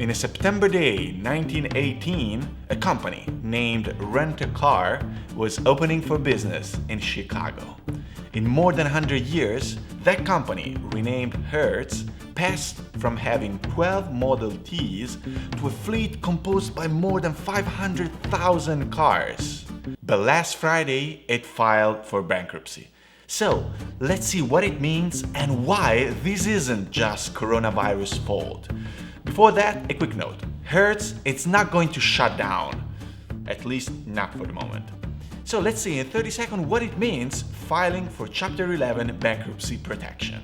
In a September day 1918, a company named Rent-A-Car was opening for business in Chicago. In more than 100 years, that company, renamed Hertz, passed from having 12 Model Ts to a fleet composed by more than 500,000 cars. But last Friday, it filed for bankruptcy. So, let's see what it means and why this isn't just coronavirus' fault. Before that, a quick note. Hertz, it's not going to shut down. At least not for the moment. So let's see in 30 seconds what it means filing for Chapter 11 bankruptcy protection.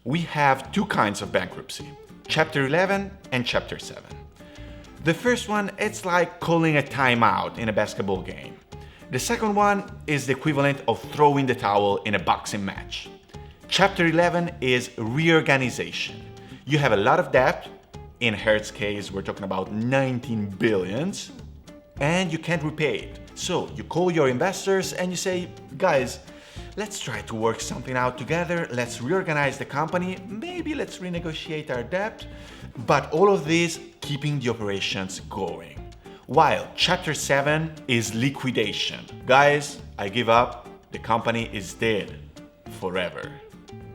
We have two kinds of bankruptcy, Chapter 11 and Chapter 7. The first one, it's like calling a timeout in a basketball game. The second one is the equivalent of throwing the towel in a boxing match. Chapter 11 is reorganization. You have a lot of debt. In Hertz's case, we're talking about 19 billions, and you can't repay it. So you call your investors and you say, guys, let's try to work something out together. Let's reorganize the company. Maybe let's renegotiate our debt. But all of this keeping the operations going. While Chapter 7 is liquidation. Guys, I give up. The company is dead forever.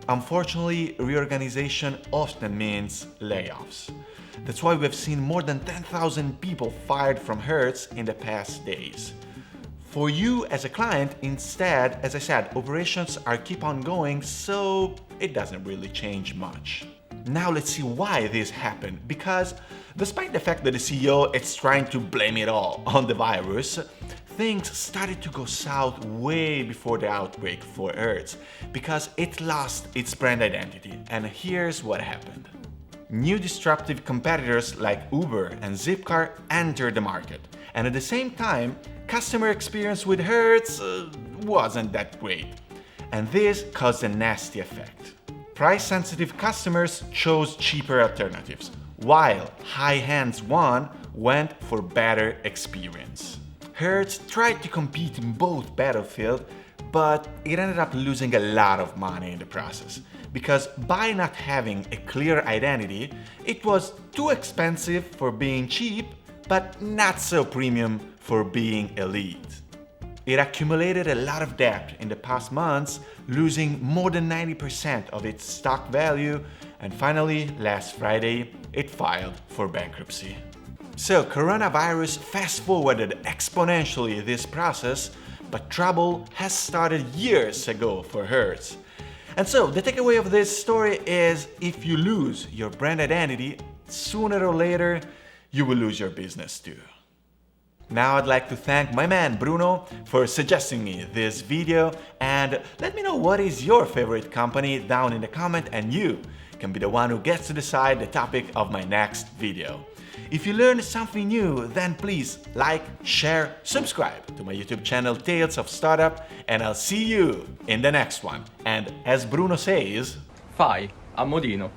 Unfortunately, reorganization often means layoffs. That's why we've seen more than 10,000 people fired from Hertz in the past days. For you as a client, instead, as I said, operations are keep on going, so it doesn't really change much. Now let's see why this happened, because despite the fact that the CEO is trying to blame it all on the virus, things started to go south way before the outbreak for Hertz, because it lost its brand identity, and here's what happened. New disruptive competitors like Uber and Zipcar entered the market, and at the same time, customer experience with Hertz wasn't that great, and this caused a nasty effect. Price-sensitive customers chose cheaper alternatives, while high-end ones went for better experience. Hertz tried to compete in both battlefields, but it ended up losing a lot of money in the process, because by not having a clear identity, it was too expensive for being cheap, but not so premium for being elite. It accumulated a lot of debt in the past months, losing more than 90% of its stock value, and finally, last Friday, it filed for bankruptcy. So, coronavirus fast-forwarded exponentially this process, but trouble has started years ago for Hertz. And so, the takeaway of this story is if you lose your brand identity, sooner or later, you will lose your business too. Now I'd like to thank my man Bruno for suggesting me this video, and let me know what is your favorite company down in the comment, and you can be the one who gets to decide the topic of my next video. If you learned something new, then please like, share, subscribe to my YouTube channel Tales of Startup, and I'll see you in the next one. And as Bruno says, Fai a modino.